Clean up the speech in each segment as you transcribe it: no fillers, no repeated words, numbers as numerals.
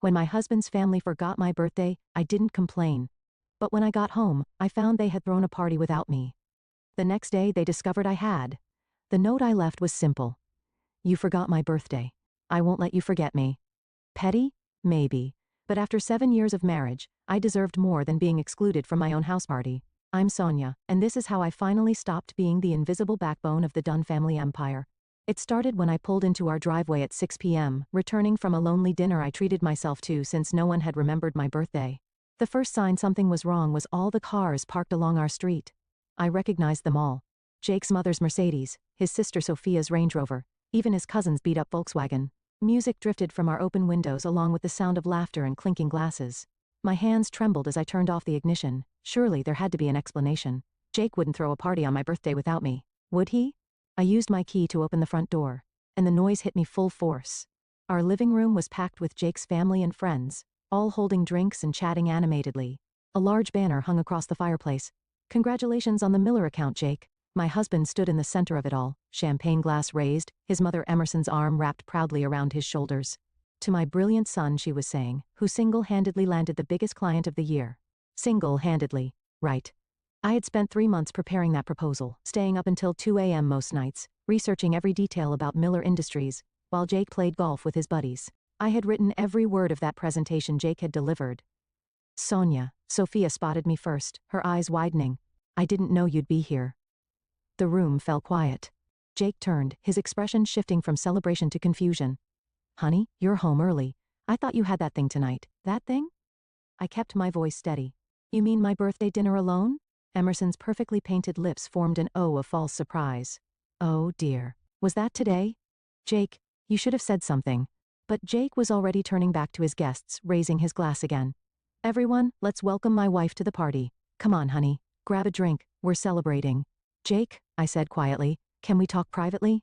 When my husband's family forgot my birthday, I didn't complain. But when I got home, I found they had thrown a party without me. The next day they discovered I had. The note I left was simple. You forgot my birthday. I won't let you forget me. Petty? Maybe. But after 7 years of marriage, I deserved more than being excluded from my own house party. I'm Sonia, and this is how I finally stopped being the invisible backbone of the Dunn family empire. It started when I pulled into our driveway at 6 p.m., returning from a lonely dinner I treated myself to since no one had remembered my birthday. The first sign something was wrong was all the cars parked along our street. I recognized them all. Jake's mother's Mercedes, his sister Sophia's Range Rover, even his cousin's beat-up Volkswagen. Music drifted from our open windows along with the sound of laughter and clinking glasses. My hands trembled as I turned off the ignition. Surely there had to be an explanation. Jake wouldn't throw a party on my birthday without me, would he? I used my key to open the front door, and the noise hit me full force. Our living room was packed with Jake's family and friends, all holding drinks and chatting animatedly. A large banner hung across the fireplace. Congratulations on the Miller account, Jake. My husband stood in the center of it all, champagne glass raised, his mother Emerson's arm wrapped proudly around his shoulders. To my brilliant son, she was saying, who single-handedly landed the biggest client of the year. Single-handedly, right. I had spent 3 months preparing that proposal, staying up until 2 a.m. most nights, researching every detail about Miller Industries, while Jake played golf with his buddies. I had written every word of that presentation Jake had delivered. Sonia, Sophia spotted me first, her eyes widening. I didn't know you'd be here. The room fell quiet. Jake turned, his expression shifting from celebration to confusion. Honey, you're home early. I thought you had that thing tonight. That thing? I kept my voice steady. You mean my birthday dinner alone? Emerson's perfectly painted lips formed an O of false surprise. Oh dear. Was that today? Jake, you should have said something. But Jake was already turning back to his guests, raising his glass again. Everyone, let's welcome my wife to the party. Come on, honey. Grab a drink. We're celebrating. Jake, I said quietly, can we talk privately?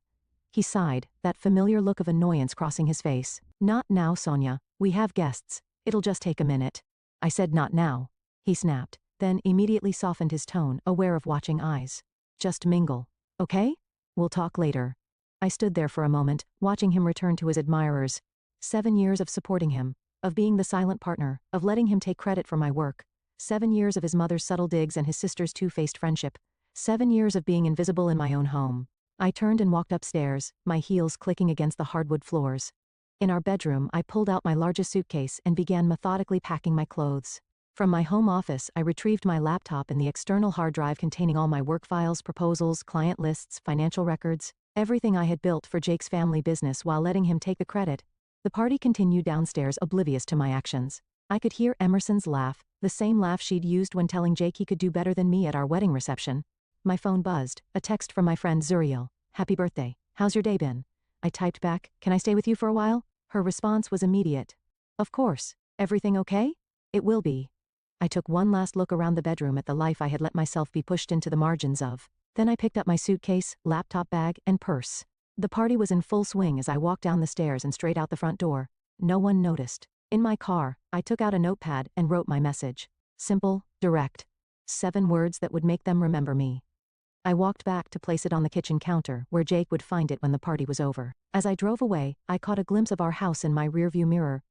He sighed, that familiar look of annoyance crossing his face. Not now, Sonia. We have guests. It'll just take a minute. I said not now. He snapped, then immediately softened his tone, aware of watching eyes. Just mingle. Okay? We'll talk later. I stood there for a moment, watching him return to his admirers. 7 years of supporting him, of being the silent partner, of letting him take credit for my work. 7 years of his mother's subtle digs and his sister's two-faced friendship. 7 years of being invisible in my own home. I turned and walked upstairs, my heels clicking against the hardwood floors. In our bedroom, I pulled out my largest suitcase and began methodically packing my clothes. From my home office, I retrieved my laptop and the external hard drive containing all my work files, proposals, client lists, financial records, everything I had built for Jake's family business while letting him take the credit. The party continued downstairs, oblivious to my actions. I could hear Emerson's laugh, the same laugh she'd used when telling Jake he could do better than me at our wedding reception. My phone buzzed, a text from my friend Zuriel. Happy birthday. How's your day been? I typed back, can I stay with you for a while? Her response was immediate. Of course. Everything okay? It will be. I took one last look around the bedroom at the life I had let myself be pushed into the margins of. Then I picked up my suitcase, laptop bag, and purse. The party was in full swing as I walked down the stairs and straight out the front door. No one noticed. In my car, I took out a notepad and wrote my message. Simple, direct. 7 words that would make them remember me. I walked back to place it on the kitchen counter, where Jake would find it when the party was over. As I drove away, I caught a glimpse of our house in my rearview mirror.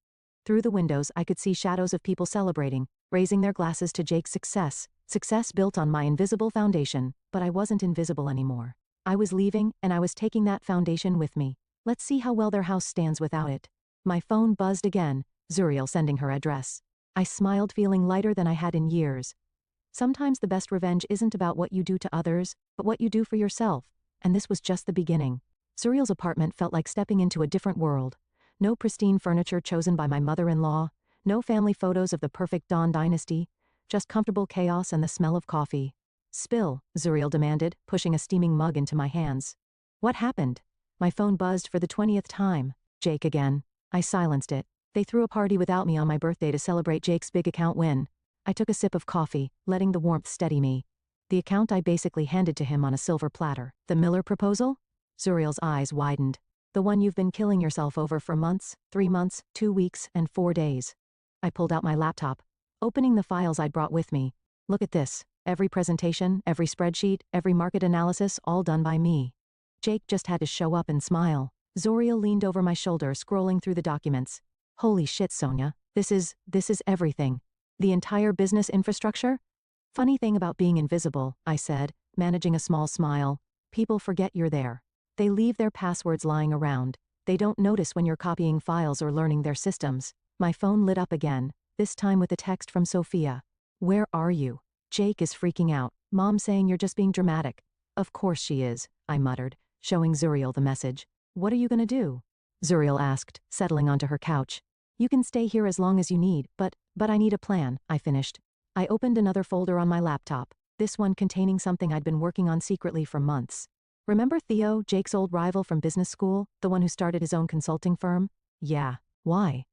Through the windows, I could see shadows of people celebrating, raising their glasses to Jake's success built on my invisible foundation, but I wasn't invisible anymore. I was leaving, and I was taking that foundation with me. Let's see how well their house stands without it. My phone buzzed again, Zuriel sending her address. I smiled, feeling lighter than I had in years. Sometimes the best revenge isn't about what you do to others, but what you do for yourself, and this was just the beginning. Zuriel's apartment felt like stepping into a different world. No pristine furniture chosen by my mother-in-law, no family photos of the perfect Dawn dynasty, just comfortable chaos and the smell of coffee. Spill, Zuriel demanded, pushing a steaming mug into my hands. What happened? My phone buzzed for the 20th time. Jake again. I silenced it. They threw a party without me on my birthday to celebrate Jake's big account win. I took a sip of coffee, letting the warmth steady me. The account I basically handed to him on a silver platter. The Miller proposal? Zuriel's eyes widened. The one you've been killing yourself over for months, 3 months, 2 weeks, and 4 days. I pulled out my laptop, opening the files I'd brought with me. Look at this. Every presentation, every spreadsheet, every market analysis, all done by me. Jake just had to show up and smile. Zuriel leaned over my shoulder, scrolling through the documents. Holy shit, Sonia. This is everything. The entire business infrastructure? Funny thing about being invisible, I said, managing a small smile. People forget you're there. They leave their passwords lying around. They don't notice when you're copying files or learning their systems. My phone lit up again, this time with a text from Sophia. Where are you? Jake is freaking out. Mom saying you're just being dramatic. Of course she is, I muttered, showing Zuriel the message. What are you gonna do? Zuriel asked, settling onto her couch. You can stay here as long as you need, but I need a plan, I finished. I opened another folder on my laptop, this one containing something I'd been working on secretly for months. Remember Theo, Jake's old rival from business school, the one who started his own consulting firm? Yeah. Why?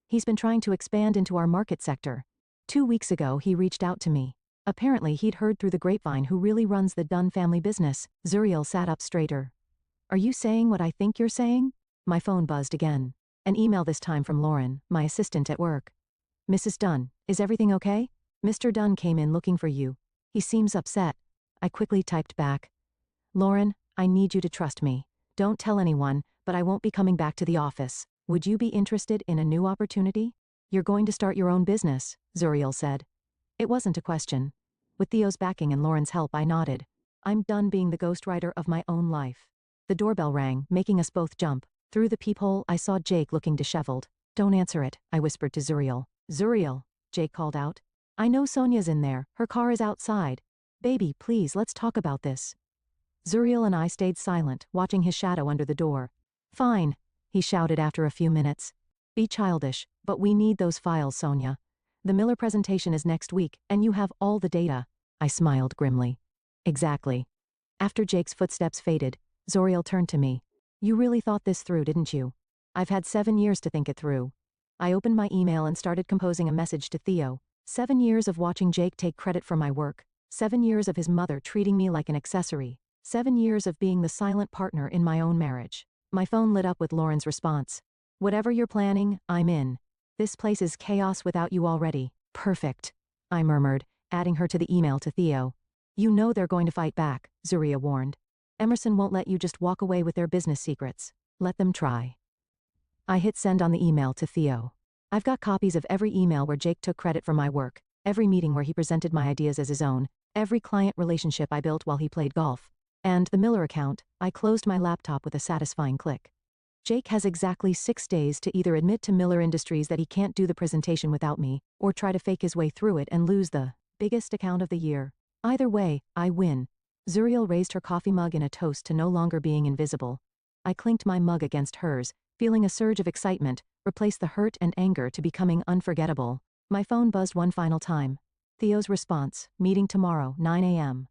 He's been trying to expand into our market sector. 2 weeks ago he reached out to me. Apparently he'd heard through the grapevine who really runs the Dunn family business. Zuriel sat up straighter. Are you saying what I think you're saying? My phone buzzed again. An email this time from Lauren, my assistant at work. Mrs. Dunn, is everything okay? Mr. Dunn came in looking for you. He seems upset. I quickly typed back. Lauren, I need you to trust me. Don't tell anyone, but I won't be coming back to the office. Would you be interested in a new opportunity? You're going to start your own business, Zuriel said. It wasn't a question. With Theo's backing and Lauren's help, I nodded. I'm done being the ghostwriter of my own life. The doorbell rang, making us both jump. Through the peephole, I saw Jake looking disheveled. Don't answer it, I whispered to Zuriel. Zuriel, Jake called out. I know Sonia's in there, her car is outside. Baby, please, let's talk about this. Zuriel and I stayed silent, watching his shadow under the door. Fine, he shouted after a few minutes. Be childish, but we need those files, Sonia. The Miller presentation is next week, and you have all the data. I smiled grimly. Exactly. After Jake's footsteps faded, Zuriel turned to me. You really thought this through, didn't you? I've had 7 years to think it through. I opened my email and started composing a message to Theo. 7 years of watching Jake take credit for my work. 7 years of his mother treating me like an accessory. 7 years of being the silent partner in my own marriage. My phone lit up with Lauren's response. Whatever you're planning, I'm in. This place is chaos without you already. Perfect, I murmured, adding her to the email to Theo. You know they're going to fight back, Zuriel warned. Emerson won't let you just walk away with their business secrets. Let them try. I hit send on the email to Theo. I've got copies of every email where Jake took credit for my work, every meeting where he presented my ideas as his own, every client relationship I built while he played golf. And the Miller account, I closed my laptop with a satisfying click. Jake has exactly 6 days to either admit to Miller Industries that he can't do the presentation without me, or try to fake his way through it and lose the biggest account of the year. Either way, I win. Zuriel raised her coffee mug in a toast to no longer being invisible. I clinked my mug against hers, feeling a surge of excitement, replace the hurt and anger to becoming unforgettable. My phone buzzed one final time. Theo's response, meeting tomorrow, 9 a.m.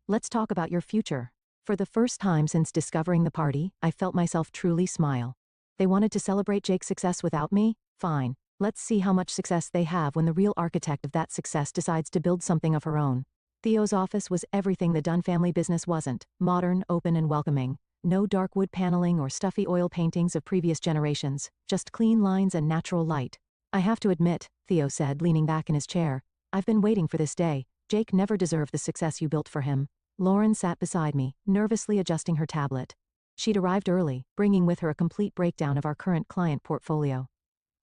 Let's talk about your future. For the first time since discovering the party, I felt myself truly smile. They wanted to celebrate Jake's success without me? Fine. Let's see how much success they have when the real architect of that success decides to build something of her own. Theo's office was everything the Dunn family business wasn't. Modern, open and welcoming. No dark wood paneling or stuffy oil paintings of previous generations, just clean lines and natural light. I have to admit, Theo said, leaning back in his chair, I've been waiting for this day. Jake never deserved the success you built for him. Lauren sat beside me, nervously adjusting her tablet. She'd arrived early, bringing with her a complete breakdown of our current client portfolio.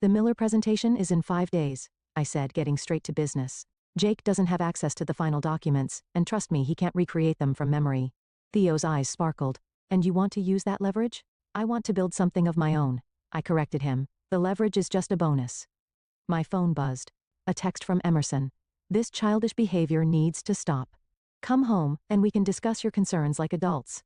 The Miller presentation is in 5 days, I said, getting straight to business. Jake doesn't have access to the final documents, and trust me, he can't recreate them from memory. Theo's eyes sparkled. And you want to use that leverage? I want to build something of my own. I corrected him. The leverage is just a bonus. My phone buzzed. A text from Emerson. This childish behavior needs to stop. Come home, and we can discuss your concerns like adults.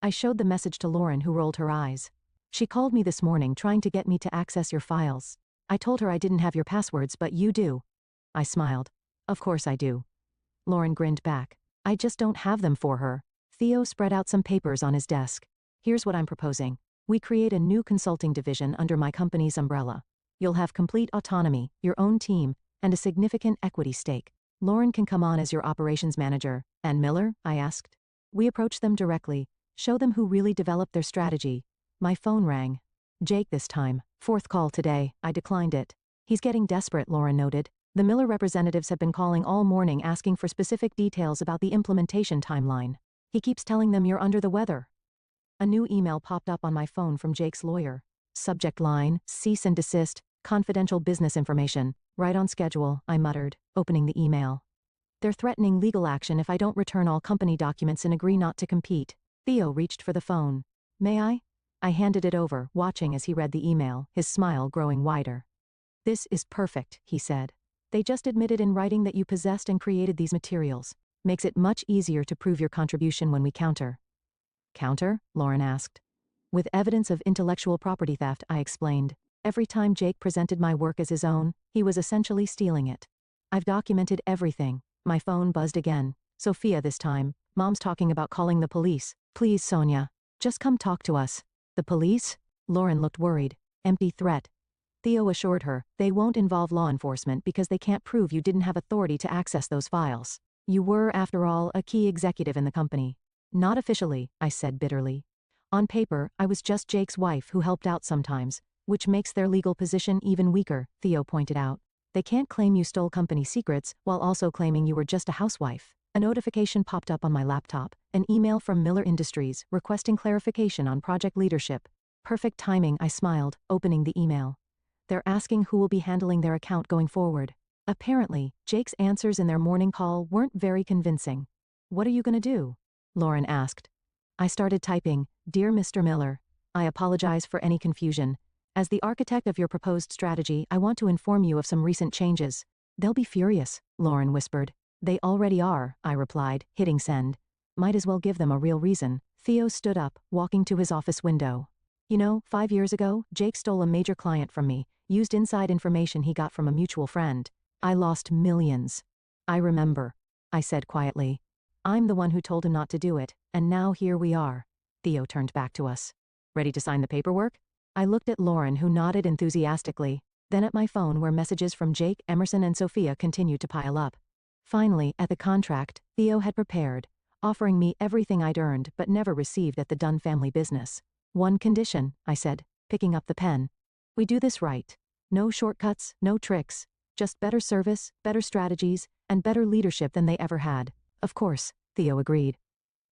I showed the message to Lauren, who rolled her eyes. She called me this morning trying to get me to access your files. I told her I didn't have your passwords, but you do. I smiled. Of course I do. Lauren grinned back. I just don't have them for her. Theo spread out some papers on his desk. Here's what I'm proposing. We create a new consulting division under my company's umbrella. You'll have complete autonomy, your own team, and a significant equity stake. Lauren can come on as your operations manager. And Miller? I asked. We approach them directly, show them who really developed their strategy. My phone rang. Jake this time. 4th call today. I declined it. He's getting desperate, Lauren noted. The Miller representatives have been calling all morning asking for specific details about the implementation timeline. He keeps telling them you're under the weather. A new email popped up on my phone from Jake's lawyer. Subject line, cease and desist, Confidential business information. Right on schedule, I muttered, opening the email. They're threatening legal action if I don't return all company documents and agree not to compete. Theo reached for the phone. May I? I handed it over, watching as he read the email, his smile growing wider. This is perfect, he said. They just admitted in writing that you possessed and created these materials. Makes it much easier to prove your contribution when we counter. Counter? Lauren asked. With evidence of intellectual property theft, I explained. Every time Jake presented my work as his own, he was essentially stealing it. I've documented everything. My phone buzzed again. Sophia this time. Mom's talking about calling the police. Please, Sonia. Just come talk to us. The police? Lauren looked worried. Empty threat. Theo assured her, they won't involve law enforcement because they can't prove you didn't have authority to access those files. You were, after all, a key executive in the company. Not officially, I said bitterly. On paper, I was just Jake's wife who helped out sometimes, which makes their legal position even weaker, Theo pointed out. They can't claim you stole company secrets while also claiming you were just a housewife. A notification popped up on my laptop, an email from Miller Industries requesting clarification on project leadership. Perfect timing, I smiled, opening the email. They're asking who will be handling their account going forward. Apparently, Jake's answers in their morning call weren't very convincing. What are you gonna do? Lauren asked. I started typing, Dear Mr. Miller, I apologize for any confusion. As the architect of your proposed strategy, I want to inform you of some recent changes. They'll be furious, Lauren whispered. They already are, I replied, hitting send. Might as well give them a real reason. Theo stood up, walking to his office window. 5 years ago, Jake stole a major client from me, used inside information he got from a mutual friend. I lost millions. I remember, I said quietly. I'm the one who told him not to do it, and now here we are. Theo turned back to us. Ready to sign the paperwork? I looked at Lauren, who nodded enthusiastically, then at my phone where messages from Jake, Emerson, and Sophia continued to pile up. Finally, at the contract, Theo had prepared, offering me everything I'd earned but never received at the Dunn family business. One condition, I said, picking up the pen. We do this right. No shortcuts, no tricks, just better service, better strategies, and better leadership than they ever had. Of course, Theo agreed.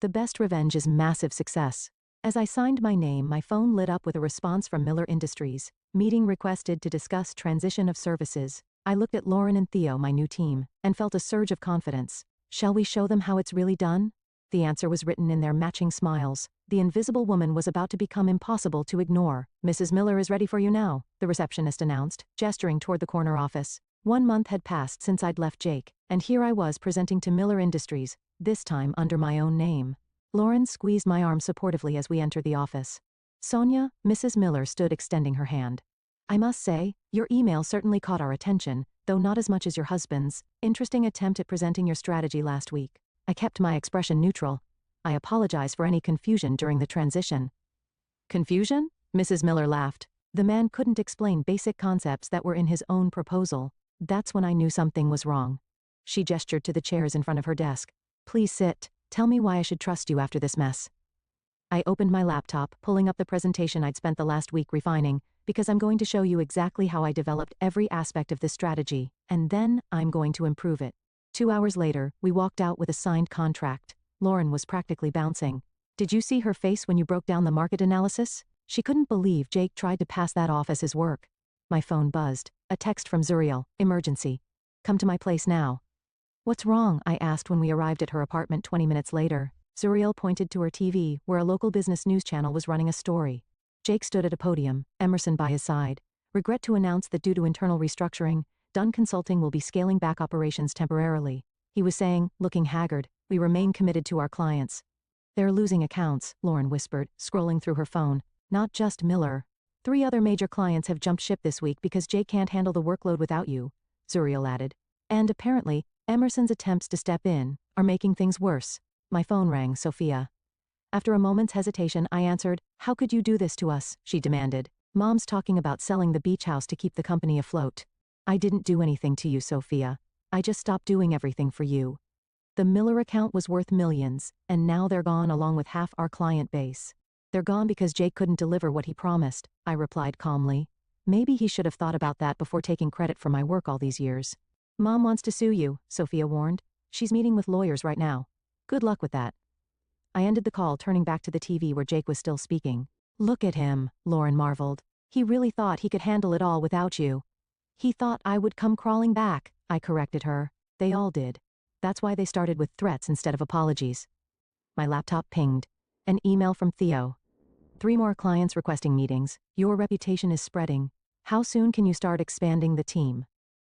The best revenge is massive success. As I signed my name, my phone lit up with a response from Miller Industries. Meeting requested to discuss transition of services. I looked at Lauren and Theo, my new team, and felt a surge of confidence. Shall we show them how it's really done? The answer was written in their matching smiles. The invisible woman was about to become impossible to ignore. Mrs. Miller is ready for you now, the receptionist announced, gesturing toward the corner office. 1 month had passed since I'd left Jake, and here I was presenting to Miller Industries, this time under my own name. Lauren squeezed my arm supportively as we entered the office. Sonia, Mrs. Miller stood extending her hand. I must say, your email certainly caught our attention, though not as much as your husband's. Interesting attempt at presenting your strategy last week. I kept my expression neutral. I apologize for any confusion during the transition. Confusion? Mrs. Miller laughed. The man couldn't explain basic concepts that were in his own proposal. That's when I knew something was wrong. She gestured to the chairs in front of her desk. Please sit. Tell me why I should trust you after this mess. I opened my laptop, pulling up the presentation I'd spent the last week refining, because I'm going to show you exactly how I developed every aspect of this strategy, and then I'm going to improve it. 2 hours later, we walked out with a signed contract. Lauren was practically bouncing. Did you see her face when you broke down the market analysis? She couldn't believe Jake tried to pass that off as his work. My phone buzzed. A text from Zuriel. Emergency. Come to my place now. What's wrong? I asked when we arrived at her apartment 20 minutes later. Zuriel pointed to her TV, where a local business news channel was running a story. Jake stood at a podium, Emerson by his side. Regret to announce that due to internal restructuring, Dunn Consulting will be scaling back operations temporarily. He was saying, looking haggard, we remain committed to our clients. They're losing accounts, Lauren whispered, scrolling through her phone. Not just Miller. 3 other major clients have jumped ship this week because Jake can't handle the workload without you, Zuriel added. And apparently, Emerson's attempts to step in are making things worse. My phone rang, Sophia. After a moment's hesitation, I answered, How could you do this to us? She demanded. Mom's talking about selling the beach house to keep the company afloat. I didn't do anything to you, Sophia. I just stopped doing everything for you. The Miller account was worth millions, and now they're gone along with half our client base. They're gone because Jake couldn't deliver what he promised, I replied calmly. Maybe he should have thought about that before taking credit for my work all these years. Mom wants to sue you, Sophia warned. She's meeting with lawyers right now. Good luck with that. I ended the call, turning back to the TV where Jake was still speaking. Look at him, Lauren marveled. He really thought he could handle it all without you. He thought I would come crawling back, I corrected her. They all did. That's why they started with threats instead of apologies. My laptop pinged. An email from Theo. 3 more clients requesting meetings. Your reputation is spreading. How soon can you start expanding the team?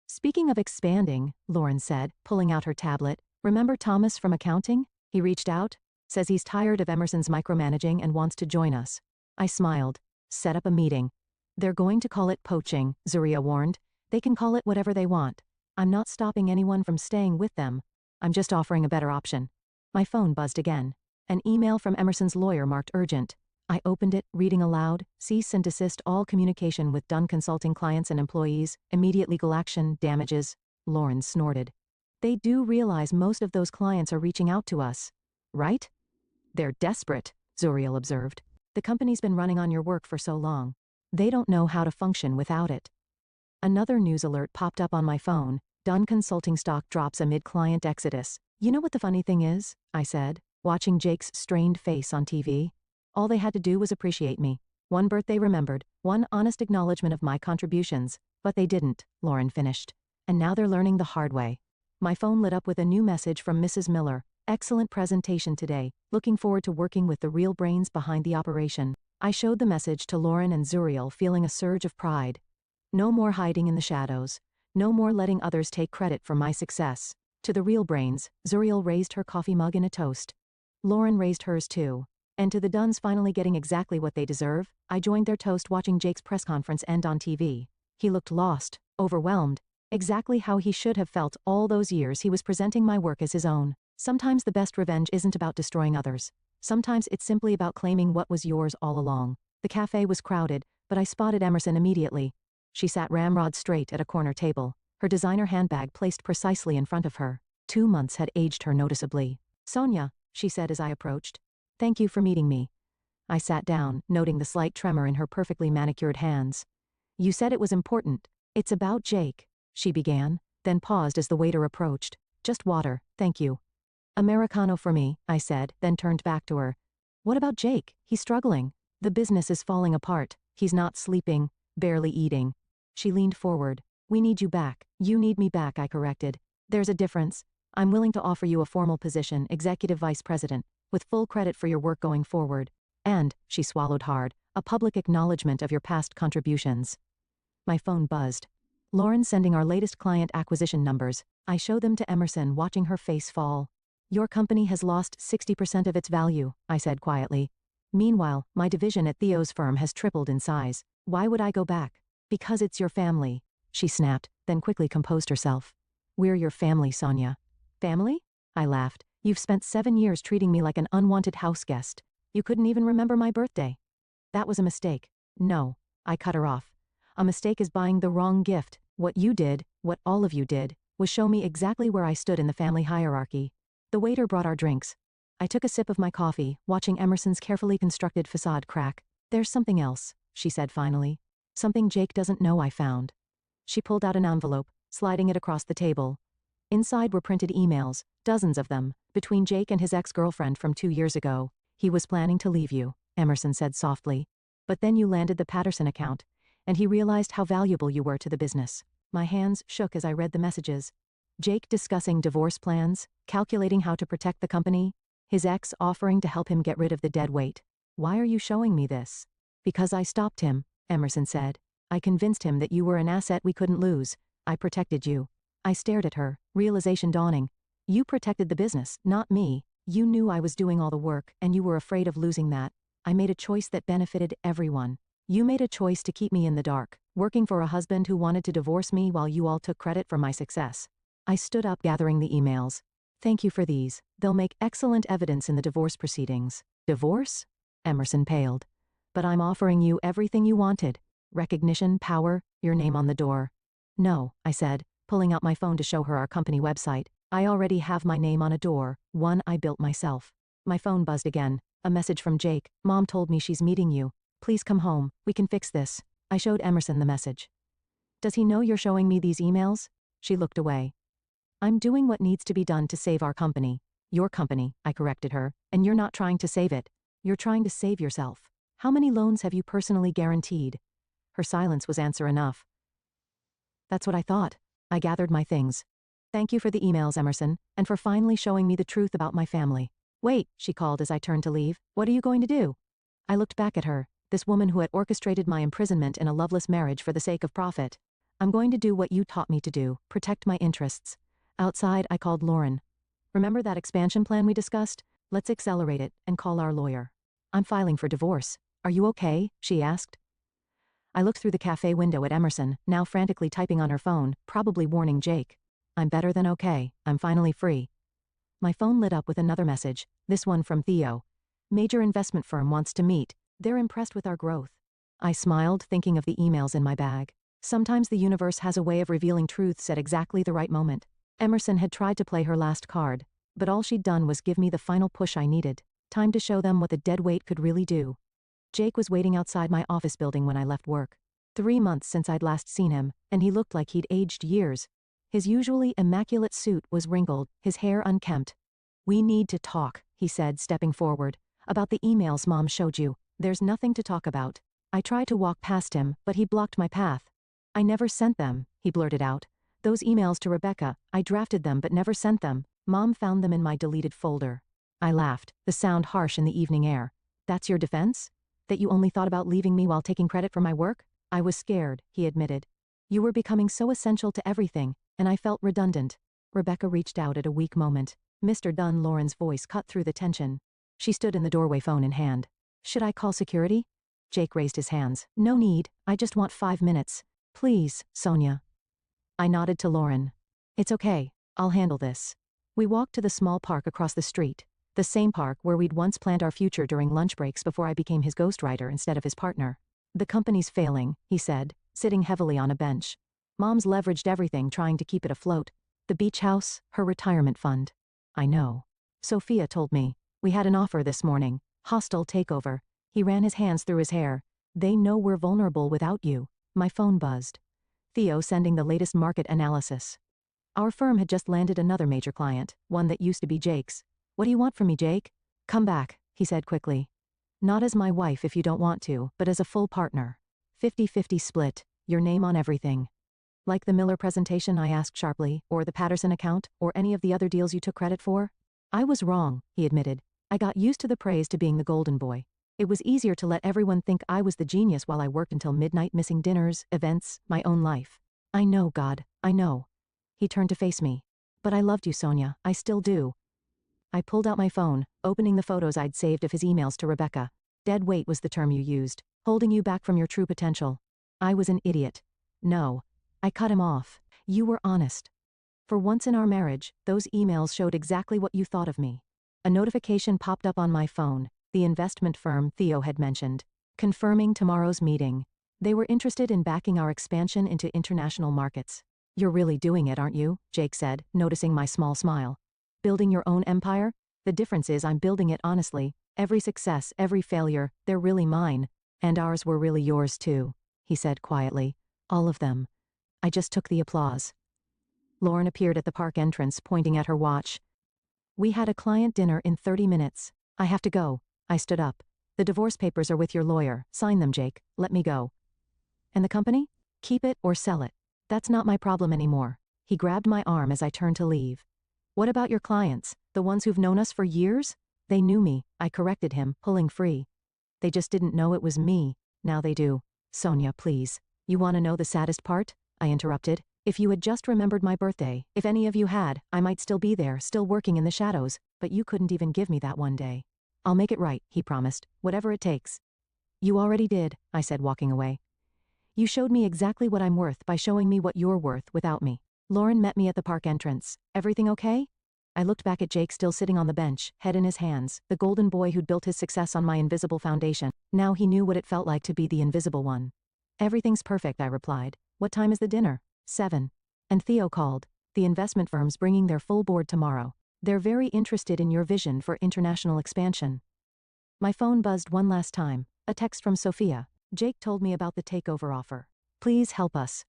Speaking of expanding, Lauren said, pulling out her tablet. Remember Thomas from accounting? He reached out. Says he's tired of Emerson's micromanaging and wants to join us. I smiled. Set up a meeting. They're going to call it poaching, Zuriel warned. They can call it whatever they want. I'm not stopping anyone from staying with them. I'm just offering a better option. My phone buzzed again. An email from Emerson's lawyer marked urgent. I opened it, reading aloud, cease and desist all communication with Dunn Consulting clients and employees, immediate legal action, damages. Lauren snorted. They do realize most of those clients are reaching out to us. Right? They're desperate, Zuriel observed. The company's been running on your work for so long. They don't know how to function without it. Another news alert popped up on my phone. Dunn Consulting stock drops amid client exodus. You know what the funny thing is? I said, watching Jake's strained face on TV. All they had to do was appreciate me. One birthday remembered, one honest acknowledgement of my contributions, but they didn't, Lauren finished. And now they're learning the hard way. My phone lit up with a new message from Mrs. Miller. Excellent presentation today. Looking forward to working with the real brains behind the operation. I showed the message to Lauren and Zuriel, feeling a surge of pride. No more hiding in the shadows. No more letting others take credit for my success. To the real brains, Zuriel raised her coffee mug in a toast. Lauren raised hers too. And to the Dunns finally getting exactly what they deserve, I joined their toast watching Jake's press conference end on TV. He looked lost, overwhelmed, exactly how he should have felt all those years he was presenting my work as his own. Sometimes the best revenge isn't about destroying others. Sometimes it's simply about claiming what was yours all along. The cafe was crowded, but I spotted Emerson immediately. She sat ramrod straight at a corner table, her designer handbag placed precisely in front of her. 2 months had aged her noticeably. Sonia, she said as I approached. Thank you for meeting me. I sat down, noting the slight tremor in her perfectly manicured hands. You said it was important. It's about Jake, she began, then paused as the waiter approached. Just water, thank you. Americano for me, I said, then turned back to her. What about Jake? He's struggling. The business is falling apart. He's not sleeping, barely eating. She leaned forward. We need you back. You need me back, I corrected. There's a difference. I'm willing to offer you a formal position, executive vice president, with full credit for your work going forward. And, she swallowed hard, a public acknowledgement of your past contributions. My phone buzzed. Lauren sending our latest client acquisition numbers. I show them to Emerson, watching her face fall. Your company has lost 60% of its value, I said quietly. Meanwhile, my division at Theo's firm has tripled in size. Why would I go back? Because it's your family, she snapped, then quickly composed herself. We're your family, Sonia. Family? I laughed. You've spent 7 years treating me like an unwanted house guest. You couldn't even remember my birthday. That was a mistake. No, I cut her off. A mistake is buying the wrong gift. What you did, what all of you did, was show me exactly where I stood in the family hierarchy. The waiter brought our drinks. I took a sip of my coffee, watching Emerson's carefully constructed facade crack. There's something else, she said finally. Something Jake doesn't know I found. She pulled out an envelope, sliding it across the table. Inside were printed emails, dozens of them, between Jake and his ex-girlfriend from 2 years ago. He was planning to leave you, Emerson said softly. But then you landed the Patterson account, and he realized how valuable you were to the business. My hands shook as I read the messages. Jake discussing divorce plans, calculating how to protect the company, his ex offering to help him get rid of the dead weight. Why are you showing me this? Because I stopped him, Emerson said. I convinced him that you were an asset we couldn't lose. I protected you. I stared at her, realization dawning. You protected the business, not me. You knew I was doing all the work, and you were afraid of losing that. I made a choice that benefited everyone. You made a choice to keep me in the dark, working for a husband who wanted to divorce me while you all took credit for my success. I stood up, gathering the emails. Thank you for these. They'll make excellent evidence in the divorce proceedings. Divorce? Emerson paled. But I'm offering you everything you wanted. Recognition, power, your name on the door. No, I said, pulling out my phone to show her our company website. I already have my name on a door, one I built myself. My phone buzzed again. A message from Jake. Mom told me she's meeting you. Please come home. We can fix this. I showed Emerson the message. Does he know you're showing me these emails? She looked away. I'm doing what needs to be done to save our company. Your company, I corrected her, and you're not trying to save it. You're trying to save yourself. How many loans have you personally guaranteed? Her silence was answer enough. That's what I thought. I gathered my things. Thank you for the emails, Emerson, and for finally showing me the truth about my family. Wait, she called as I turned to leave. What are you going to do? I looked back at her, this woman who had orchestrated my imprisonment in a loveless marriage for the sake of profit. I'm going to do what you taught me to do, protect my interests. Outside, I called Lauren. Remember that expansion plan we discussed? Let's accelerate it and call our lawyer. I'm filing for divorce. Are you okay? She asked. I looked through the cafe window at Emerson, now frantically typing on her phone, probably warning Jake. I'm better than okay. I'm finally free. My phone lit up with another message, this one from Theo. Major investment firm wants to meet. They're impressed with our growth. I smiled, thinking of the emails in my bag. Sometimes the universe has a way of revealing truths at exactly the right moment. Emerson had tried to play her last card, but all she'd done was give me the final push I needed. Time to show them what the dead weight could really do. Jake was waiting outside my office building when I left work. 3 months since I'd last seen him, and he looked like he'd aged years. His usually immaculate suit was wrinkled, his hair unkempt. We need to talk, he said, stepping forward. About the emails Mom showed you. There's nothing to talk about. I tried to walk past him, but he blocked my path. I never sent them, he blurted out. Those emails to Rebecca, I drafted them but never sent them. Mom found them in my deleted folder. I laughed, the sound harsh in the evening air. That's your defense? That you only thought about leaving me while taking credit for my work? I was scared, he admitted. You were becoming so essential to everything, and I felt redundant. Rebecca reached out at a weak moment. Mr. Dunn, Lauren's voice cut through the tension. She stood in the doorway, phone in hand. Should I call security? Jake raised his hands. No need, I just want 5 minutes. Please, Sonia. I nodded to Lauren. It's okay, I'll handle this. We walked to the small park across the street, the same park where we'd once planned our future during lunch breaks before I became his ghostwriter instead of his partner. The company's failing, he said, sitting heavily on a bench. Mom's leveraged everything trying to keep it afloat. The beach house, her retirement fund. I know. Sophia told me. We had an offer this morning. Hostile takeover. He ran his hands through his hair. They know we're vulnerable without you. My phone buzzed. Theo sending the latest market analysis. Our firm had just landed another major client, one that used to be Jake's. What do you want from me, Jake? Come back, he said quickly. Not as my wife if you don't want to, but as a full partner. 50-50 split, your name on everything. Like the Miller presentation, I asked sharply, or the Patterson account, or any of the other deals you took credit for? I was wrong, he admitted. I got used to the praise to being the golden boy. It was easier to let everyone think I was the genius while I worked until midnight missing dinners, events, my own life. I know, God, I know. He turned to face me. But I loved you, Sonia, I still do. I pulled out my phone, opening the photos I'd saved of his emails to Rebecca. Dead weight was the term you used, holding you back from your true potential. I was an idiot. No. I cut him off. You were honest. For once in our marriage, those emails showed exactly what you thought of me. A notification popped up on my phone, the investment firm Theo had mentioned, confirming tomorrow's meeting. They were interested in backing our expansion into international markets. You're really doing it, aren't you? Jake said, noticing my small smile. Building your own empire? The difference is I'm building it honestly. Every success, every failure, they're really mine. And ours were really yours too, he said quietly. All of them. I just took the applause. Lauren appeared at the park entrance, pointing at her watch. We had a client dinner in 30 minutes. I have to go. I stood up. The divorce papers are with your lawyer. Sign them, Jake. Let me go. And the company? Keep it or sell it. That's not my problem anymore. He grabbed my arm as I turned to leave. What about your clients, the ones who've known us for years? They knew me, I corrected him, pulling free. They just didn't know it was me. Now they do. Sonia, please. You want to know the saddest part? I interrupted. If you had just remembered my birthday, if any of you had, I might still be there, still working in the shadows, but you couldn't even give me that one day. I'll make it right, he promised, whatever it takes. You already did, I said, walking away. You showed me exactly what I'm worth by showing me what you're worth without me. Lauren met me at the park entrance. Everything okay? I looked back at Jake still sitting on the bench, head in his hands, the golden boy who'd built his success on my invisible foundation. Now he knew what it felt like to be the invisible one. Everything's perfect, I replied. What time is the dinner? 7. And Theo called. The investment firm's bringing their full board tomorrow. They're very interested in your vision for international expansion. My phone buzzed one last time. A text from Sophia. Jake told me about the takeover offer. Please help us.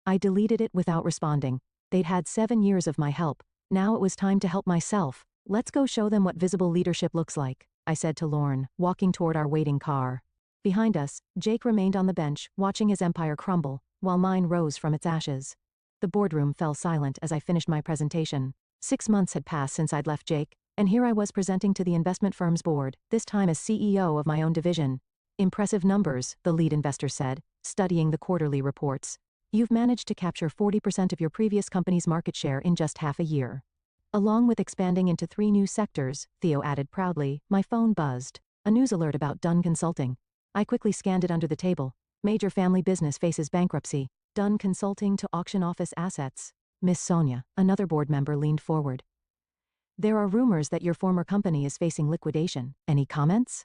I deleted it without responding. They'd had 7 years of my help. Now it was time to help myself. Let's go show them what visible leadership looks like, I said to Lauren, walking toward our waiting car. Behind us, Jake remained on the bench, watching his empire crumble, while mine rose from its ashes. The boardroom fell silent as I finished my presentation. 6 months had passed since I'd left Jake, and here I was presenting to the investment firm's board, this time as CEO of my own division. Impressive numbers, the lead investor said, studying the quarterly reports. You've managed to capture 40% of your previous company's market share in just half a year. Along with expanding into 3 new sectors, Theo added proudly. My phone buzzed. A news alert about Dunn Consulting. I quickly scanned it under the table. Major family business faces bankruptcy. Dunn Consulting to auction office assets. Miss Sonia, another board member, leaned forward. There are rumors that your former company is facing liquidation. Any comments?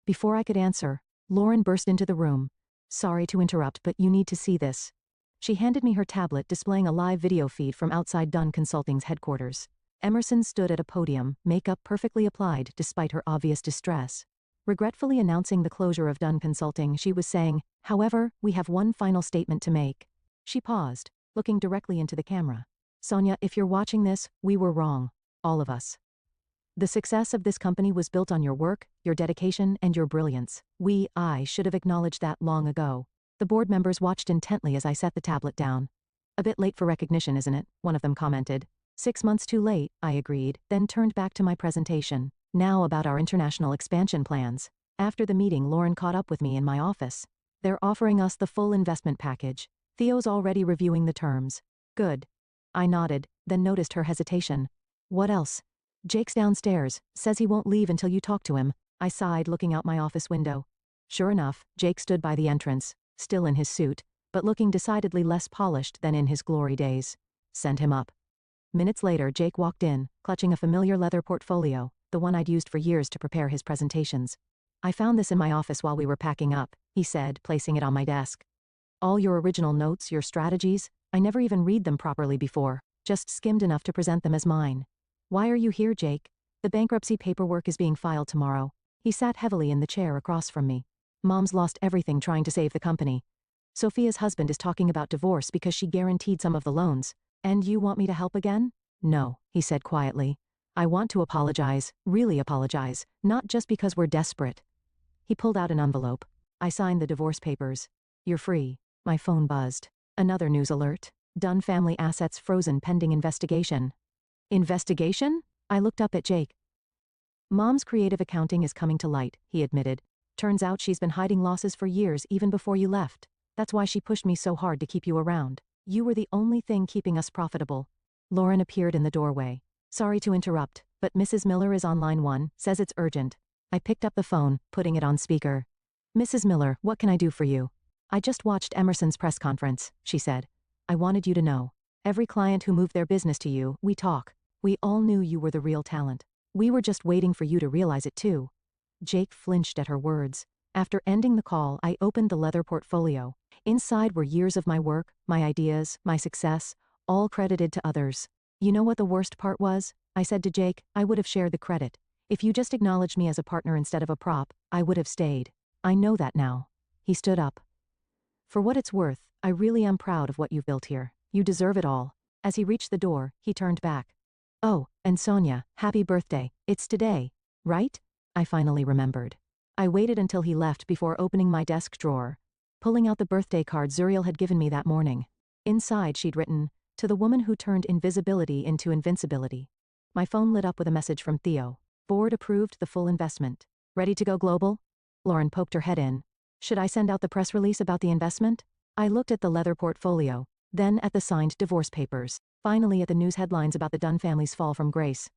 Before I could answer, Lauren burst into the room. Sorry to interrupt, but you need to see this. She handed me her tablet displaying a live video feed from outside Dunn Consulting's headquarters. Emerson stood at a podium, makeup perfectly applied despite her obvious distress. Regretfully announcing the closure of Dunn Consulting, she was saying, however, we have one final statement to make. She paused, looking directly into the camera. Sonia, if you're watching this, we were wrong. All of us. The success of this company was built on your work, your dedication, and your brilliance. I should have acknowledged that long ago. The board members watched intently as I set the tablet down. A bit late for recognition, isn't it? One of them commented. 6 months too late, I agreed, then turned back to my presentation. Now about our international expansion plans. After the meeting, Lauren caught up with me in my office. They're offering us the full investment package. Theo's already reviewing the terms. Good. I nodded, then noticed her hesitation. What else? Jake's downstairs, says he won't leave until you talk to him. I sighed, looking out my office window. Sure enough, Jake stood by the entrance, still in his suit, but looking decidedly less polished than in his glory days. Send him up. Minutes later, Jake walked in, clutching a familiar leather portfolio, the one I'd used for years to prepare his presentations. I found this in my office while we were packing up, he said, placing it on my desk. All your original notes, your strategies, I never even read them properly before, just skimmed enough to present them as mine. Why are you here, Jake? The bankruptcy paperwork is being filed tomorrow. He sat heavily in the chair across from me. Mom's lost everything trying to save the company. Sophia's husband is talking about divorce because she guaranteed some of the loans. And you want me to help again? No, he said quietly. I want to apologize, really apologize, not just because we're desperate. He pulled out an envelope. I signed the divorce papers. You're free. My phone buzzed. Another news alert. Dunn family assets frozen pending investigation. Investigation? I looked up at Jake. Mom's creative accounting is coming to light, he admitted. Turns out she's been hiding losses for years even before you left. That's why she pushed me so hard to keep you around. You were the only thing keeping us profitable. Lauren appeared in the doorway. Sorry to interrupt, but Mrs. Miller is on line 1, says it's urgent. I picked up the phone, putting it on speaker. Mrs. Miller, what can I do for you? I just watched Emerson's press conference, she said. I wanted you to know. Every client who moved their business to you, we talk. We all knew you were the real talent. We were just waiting for you to realize it too. Jake flinched at her words. After ending the call, I opened the leather portfolio. Inside were years of my work, my ideas, my success, all credited to others. You know what the worst part was? I said to Jake, I would have shared the credit. If you just acknowledged me as a partner instead of a prop, I would have stayed. I know that now. He stood up. For what it's worth, I really am proud of what you've built here. You deserve it all. As he reached the door, he turned back. Oh, and Sonia, happy birthday. It's today, right? I finally remembered. I waited until he left before opening my desk drawer, pulling out the birthday card Zuriel had given me that morning. Inside she'd written, to the woman who turned invisibility into invincibility. My phone lit up with a message from Theo. Board approved the full investment. Ready to go global? Lauren poked her head in. Should I send out the press release about the investment? I looked at the leather portfolio, then at the signed divorce papers, finally at the news headlines about the Dunn family's fall from grace.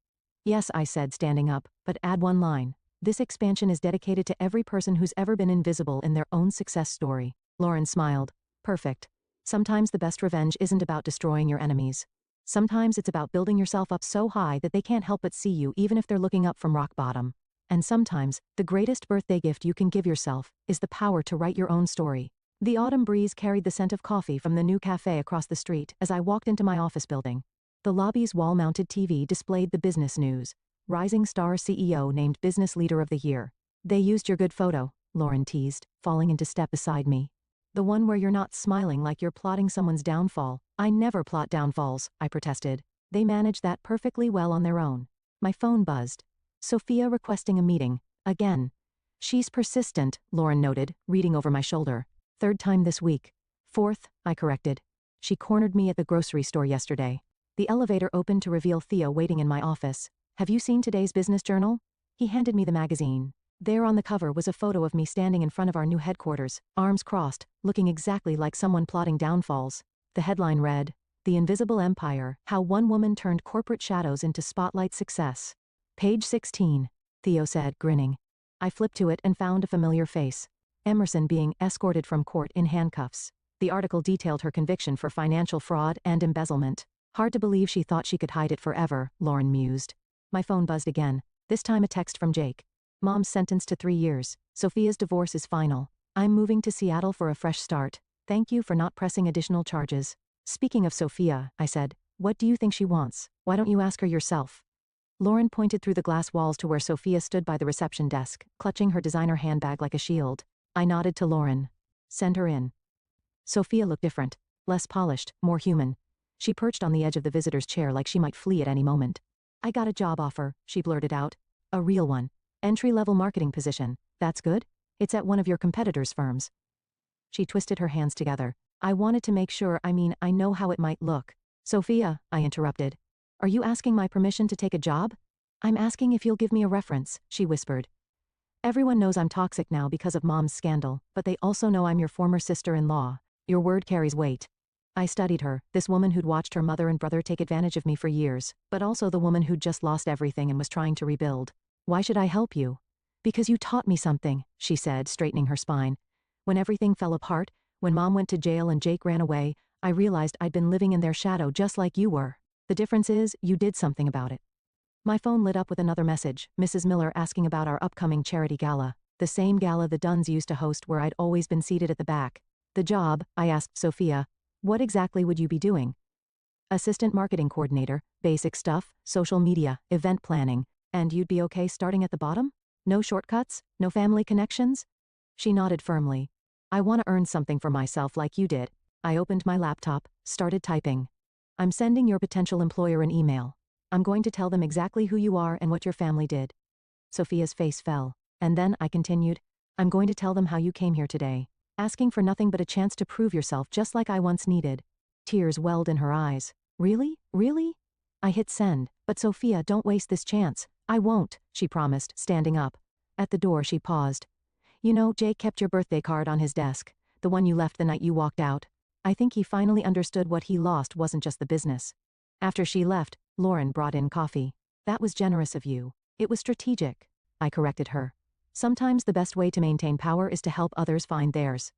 Yes, I said, standing up, but add one line. This expansion is dedicated to every person who's ever been invisible in their own success story. Lauren smiled. Perfect. Sometimes the best revenge isn't about destroying your enemies. Sometimes it's about building yourself up so high that they can't help but see you even if they're looking up from rock bottom. And sometimes, the greatest birthday gift you can give yourself is the power to write your own story. The autumn breeze carried the scent of coffee from the new cafe across the street as I walked into my office building. The lobby's wall-mounted TV displayed the business news. Rising star CEO named Business Leader of the Year. They used your good photo, Lauren teased, falling into step beside me. The one where you're not smiling like you're plotting someone's downfall. I never plot downfalls, I protested. They manage that perfectly well on their own. My phone buzzed. Sophia requesting a meeting. Again. She's persistent, Lauren noted, reading over my shoulder. Third time this week. Fourth, I corrected. She cornered me at the grocery store yesterday. The elevator opened to reveal Theo waiting in my office. Have you seen today's business journal? He handed me the magazine. There on the cover was a photo of me standing in front of our new headquarters, arms crossed, looking exactly like someone plotting downfalls. The headline read, "The Invisible Empire, How One Woman Turned Corporate Shadows into Spotlight Success." Page 16, Theo said, grinning. I flipped to it and found a familiar face. Emerson being escorted from court in handcuffs. The article detailed her conviction for financial fraud and embezzlement. Hard to believe she thought she could hide it forever, Lauren mused. My phone buzzed again, this time a text from Jake. Mom's sentenced to 3 years. Sophia's divorce is final. I'm moving to Seattle for a fresh start. Thank you for not pressing additional charges. Speaking of Sophia, I said, what do you think she wants? Why don't you ask her yourself? Lauren pointed through the glass walls to where Sophia stood by the reception desk, clutching her designer handbag like a shield. I nodded to Lauren. Send her in. Sophia looked different, less polished, more human. She perched on the edge of the visitor's chair like she might flee at any moment. I got a job offer, she blurted out. A real one. Entry-level marketing position. That's good? It's at one of your competitors' firms. She twisted her hands together. I wanted to make sure, I know how it might look. Sophia, I interrupted. Are you asking my permission to take a job? I'm asking if you'll give me a reference, she whispered. Everyone knows I'm toxic now because of Mom's scandal, but they also know I'm your former sister-in-law. Your word carries weight. I studied her, this woman who'd watched her mother and brother take advantage of me for years, but also the woman who'd just lost everything and was trying to rebuild. Why should I help you? Because you taught me something, she said, straightening her spine. When everything fell apart, when Mom went to jail and Jake ran away, I realized I'd been living in their shadow just like you were. The difference is, you did something about it. My phone lit up with another message, Mrs. Miller asking about our upcoming charity gala, the same gala the Dunns used to host where I'd always been seated at the back. The job, I asked Sophia. What exactly would you be doing? Assistant marketing coordinator, basic stuff, social media, event planning. And you'd be okay starting at the bottom? No shortcuts? No family connections? She nodded firmly. I want to earn something for myself like you did. I opened my laptop, started typing. I'm sending your potential employer an email. I'm going to tell them exactly who you are and what your family did. Sophia's face fell. And then, I continued, I'm going to tell them how you came here today. Asking for nothing but a chance to prove yourself just like I once needed. Tears welled in her eyes. Really? Really? I hit send. But Sophia, don't waste this chance. I won't, she promised, standing up. At the door she paused. You know, Jake kept your birthday card on his desk, the one you left the night you walked out. I think he finally understood what he lost wasn't just the business. After she left, Lauren brought in coffee. That was generous of you. It was strategic. I corrected her. Sometimes the best way to maintain power is to help others find theirs.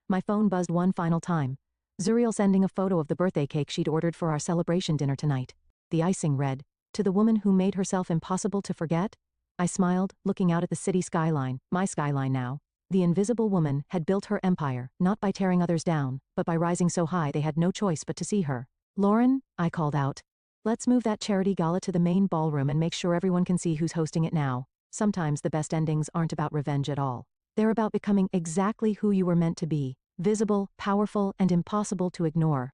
My phone buzzed one final time. Zuriel sending a photo of the birthday cake she'd ordered for our celebration dinner tonight. The icing read, "To the woman who made herself impossible to forget." I smiled, looking out at the city skyline, my skyline now. The invisible woman had built her empire, not by tearing others down, but by rising so high they had no choice but to see her. Lauren, I called out. Let's move that charity gala to the main ballroom and make sure everyone can see who's hosting it now. Sometimes the best endings aren't about revenge at all. They're about becoming exactly who you were meant to be, visible, powerful, and impossible to ignore.